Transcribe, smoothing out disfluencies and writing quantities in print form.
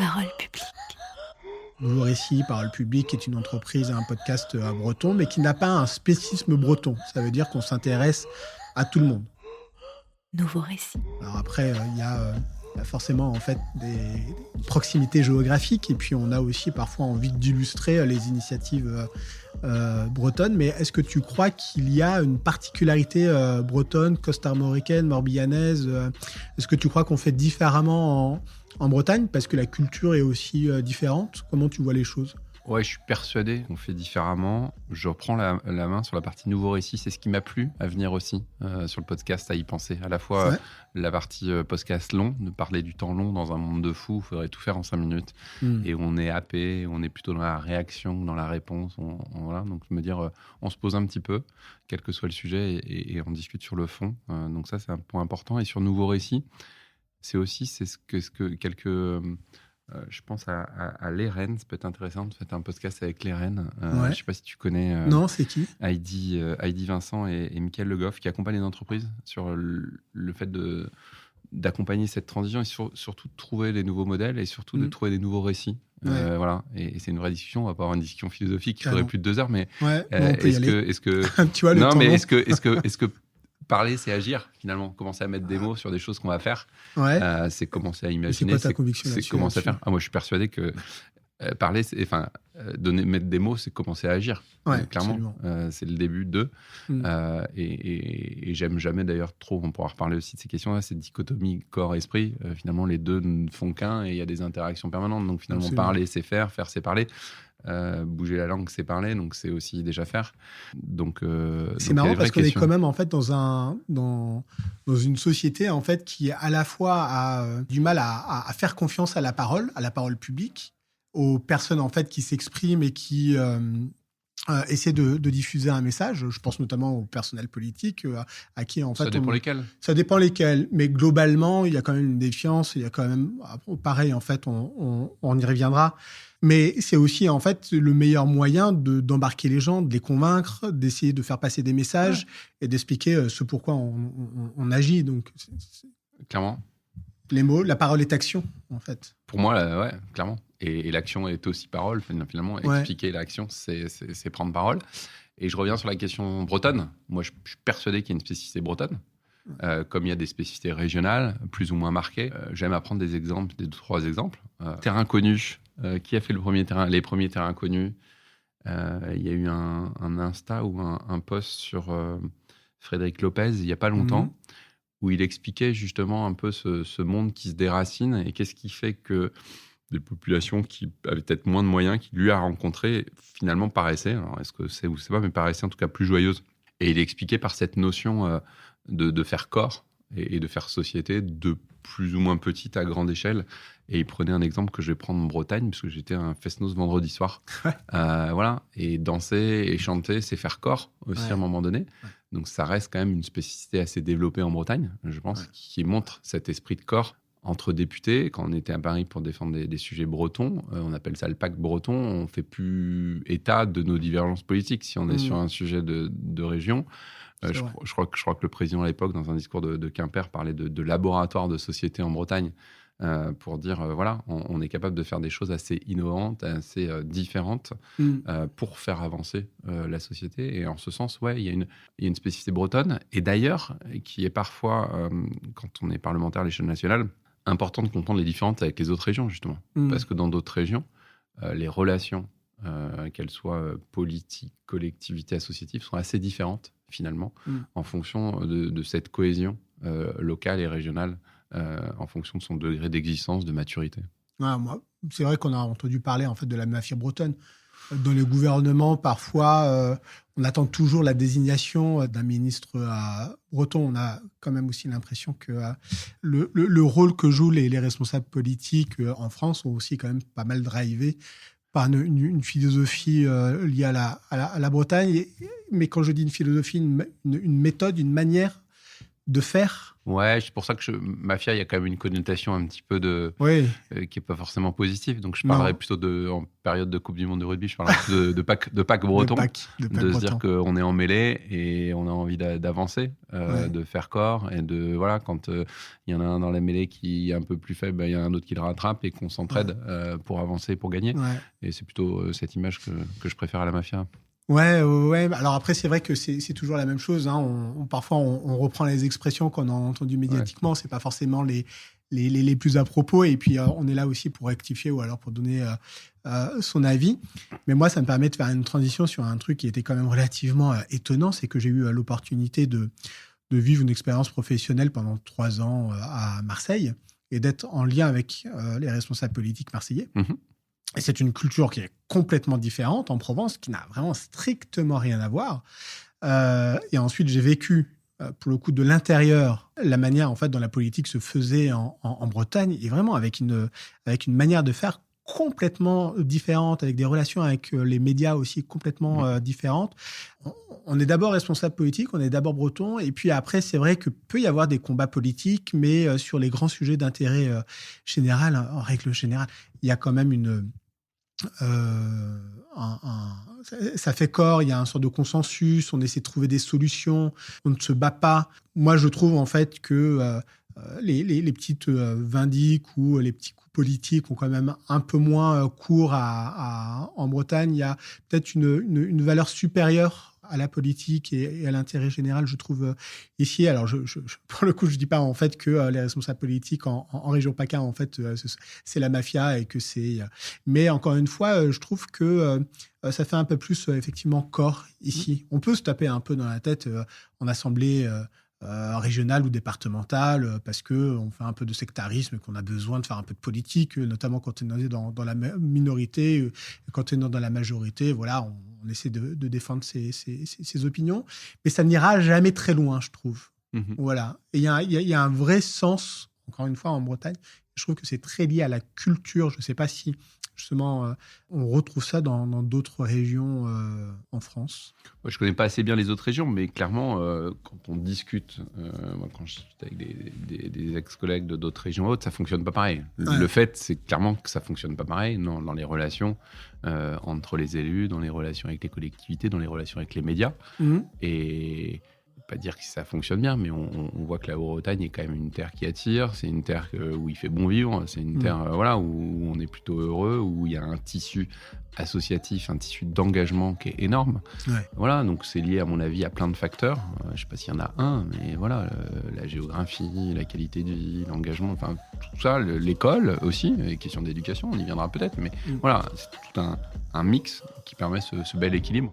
Parole publique. Nouveau Récit, Parole publique est une entreprise, un podcast breton, mais qui n'a pas un spécisme breton. Ça veut dire qu'on s'intéresse à tout le monde. Nouveau Récit. Alors après, il y a forcément en fait des proximités géographiques, et puis on a aussi parfois envie d'illustrer les initiatives bretonnes. Mais est-ce que tu crois qu'il y a une particularité bretonne, costarmoricaine, morbihanaise Est-ce que tu crois qu'on fait différemment en Bretagne, parce que la culture est aussi différente? Comment tu vois les choses? Ouais, je suis persuadé qu'on fait différemment. Je reprends la main sur la partie Nouveau Récit. C'est ce qui m'a plu à venir aussi sur le podcast, à y penser. À la fois la partie podcast long, de parler du temps long dans un monde de fous, il faudrait tout faire en 5 minutes. Et on est happé, on est plutôt dans la réaction, dans la réponse. Voilà. Donc, me dire, on se pose un petit peu, quel que soit le sujet, et on discute sur le fond. Donc ça, c'est un point important. Et sur Nouveau Récit, c'est ce que quelques... je pense à Lérène, ça peut être intéressant de faire un podcast avec Lérène. Je ne sais pas si tu connais. Non, c'est qui? Heidi Vincent et Mickaël Le Goff, qui accompagnent les entreprises sur le fait d'accompagner cette transition et surtout de trouver des nouveaux modèles et surtout de trouver des nouveaux récits. Voilà. Et c'est une vraie discussion. On va pas avoir une discussion philosophique qui ferait plus de 2 heures, mais est-ce que tu vois le non, temps mais long. est-ce que parler, c'est agir, finalement. Commencer à mettre des mots sur des choses qu'on va faire. C'est commencer à imaginer. C'est quoi ta conviction c'est là-dessus, commencer à faire. Moi, je suis persuadé que parler, mettre des mots, c'est commencer à agir. Clairement. C'est le début de. Et j'aime jamais, d'ailleurs, trop, on pourra reparler aussi de ces questions-là, cette dichotomie corps-esprit. Finalement, les deux ne font qu'un et il y a des interactions permanentes. Donc, finalement, parler, c'est faire c'est parler. Bouger la langue, c'est parler, donc c'est aussi déjà faire. Donc, c'est marrant parce qu'on est quand même en fait dans une société en fait qui à la fois a du mal à faire confiance à la parole publique, aux personnes en fait qui s'expriment et qui essaient de diffuser un message. Je pense notamment au personnel politique à qui en fait ça dépend lesquels. Ça dépend lesquels, mais globalement il y a quand même une défiance. Il y a quand même pareil en fait on y reviendra. Mais c'est aussi, en fait, le meilleur moyen d'embarquer les gens, de les convaincre, d'essayer de faire passer des messages et d'expliquer ce pourquoi on agit. Donc, clairement. Les mots, la parole est action, en fait. Pour moi, clairement. Et l'action est aussi parole, finalement. Expliquer l'action, c'est prendre parole. Et je reviens sur la question bretonne. Moi, je suis persuadé qu'il y a une spécificité bretonne. Comme il y a des spécificités régionales, plus ou moins marquées. J'aime apprendre des exemples, 2-3 exemples. Terrain connu. Qui a fait les premiers terrains connus? Il y a eu un Insta ou un post sur Frédéric Lopez il n'y a pas longtemps, où il expliquait justement un peu ce monde qui se déracine et qu'est-ce qui fait que des populations qui avaient peut-être moins de moyens, qui lui a rencontré, finalement paraissaient, alors est-ce que c'est ou c'est pas, mais paraissaient en tout cas plus joyeuses. Et il expliquait par cette notion de faire corps et de faire société de plus ou moins petite à grande échelle. Et il prenait un exemple que je vais prendre en Bretagne, parce que j'étais à un fest-noz vendredi soir. Voilà. Et danser et chanter, c'est faire corps aussi à un moment donné. Donc ça reste quand même une spécificité assez développée en Bretagne, je pense, qui montre cet esprit de corps. Entre députés, quand on était à Paris pour défendre des sujets bretons, on appelle ça le pacte breton, on ne fait plus état de nos divergences politiques. Si on est sur un sujet de région, je crois que le président à l'époque, dans un discours de Quimper, parlait de laboratoire de société en Bretagne, pour dire, on est capable de faire des choses assez innovantes, assez différentes, pour faire avancer la société. Et en ce sens, il y a une spécificité bretonne. Et d'ailleurs, qui est parfois, quand on est parlementaire à l'échelle nationale, important de comprendre les différences avec les autres régions, justement. Parce que dans d'autres régions, les relations, qu'elles soient politiques, collectivités, associatives, sont assez différentes, finalement, en fonction de cette cohésion locale et régionale, en fonction de son degré d'existence, de maturité. Moi, c'est vrai qu'on a entendu parler en fait, de la mafia bretonne. Dans les gouvernements, parfois, on attend toujours la désignation d'un ministre breton. On a quand même aussi l'impression que le rôle que jouent les responsables politiques en France sont aussi quand même pas mal drivés par une philosophie liée à la Bretagne. Mais quand je dis une philosophie, une méthode, une manière de faire Ouais, c'est pour ça que mafia, il y a quand même une connotation un petit peu qui est pas forcément positive. Donc je parlerais plutôt en période de Coupe du Monde de rugby, je parlerais plutôt de Pâques breton, de se dire qu'on est en mêlée et on a envie d'avancer, de faire corps et de quand il y en a un dans la mêlée qui est un peu plus faible, il y en a un autre qui le rattrape et qu'on s'entraide pour avancer, pour gagner. Ouais. Et c'est plutôt cette image que je préfère à la mafia. Ouais. Alors après, c'est vrai que c'est toujours la même chose. Hein. Parfois, on reprend les expressions qu'on a entendues médiatiquement. C'est pas forcément les plus à propos. Et puis, on est là aussi pour rectifier ou alors pour donner son avis. Mais moi, ça me permet de faire une transition sur un truc qui était quand même relativement étonnant. C'est que j'ai eu l'opportunité de vivre une expérience professionnelle pendant 3 ans à Marseille et d'être en lien avec les responsables politiques marseillais. Mmh. Et c'est une culture qui est complètement différente en Provence, qui n'a vraiment strictement rien à voir. Et ensuite, j'ai vécu, pour le coup, de l'intérieur, la manière en fait dont la politique se faisait en Bretagne, et vraiment avec une manière de faire complètement différente, avec des relations avec les médias aussi complètement différentes. On est d'abord responsable politique, on est d'abord breton, et puis après, c'est vrai que peut y avoir des combats politiques, mais sur les grands sujets d'intérêt général, en règle générale, il y a quand même ça fait corps, il y a un sorte de consensus, on essaie de trouver des solutions, on ne se bat pas. Moi, je trouve en fait que les petites vindiques ou les petits coups politiques ont quand même un peu moins cours en Bretagne. Il y a peut-être une valeur supérieure à la politique et à l'intérêt général, je trouve, ici. Alors, pour le coup, je ne dis pas en fait que les responsables politiques en région PACA, en fait, c'est la mafia et que c'est... Mais encore une fois, je trouve que ça fait un peu plus, effectivement, corps ici. On peut se taper un peu dans la tête en assemblée régionale ou départementale parce qu'on fait un peu de sectarisme et qu'on a besoin de faire un peu de politique, notamment quand on est dans la minorité, quand on est dans la majorité. Voilà, on essaie de défendre ses opinions, mais ça n'ira jamais très loin, je trouve. Mmh. Voilà. Et il y a un vrai sens, encore une fois, en Bretagne. Je trouve que c'est très lié à la culture. Je ne sais pas si, justement, on retrouve ça dans d'autres régions en France. Je ne connais pas assez bien les autres régions, mais clairement, quand on discute, moi, quand je discute avec des ex-collègues d'autres régions hautes, ça ne fonctionne pas pareil. Ouais. Le fait, c'est clairement que ça ne fonctionne pas pareil dans les relations entre les élus, dans les relations avec les collectivités, dans les relations avec les médias. Mmh. Et... pas dire que ça fonctionne bien, mais on voit que la Bretagne est quand même une terre qui attire, c'est une terre où il fait bon vivre, c'est une terre où on est plutôt heureux, où il y a un tissu associatif, un tissu d'engagement qui est énorme. Ouais. Voilà, donc c'est lié à mon avis à plein de facteurs. Je ne sais pas s'il y en a un, mais voilà, la géographie, la qualité de vie, l'engagement, enfin tout ça, l'école aussi, les questions d'éducation, on y viendra peut-être, mais voilà, c'est tout un mix qui permet ce bel équilibre.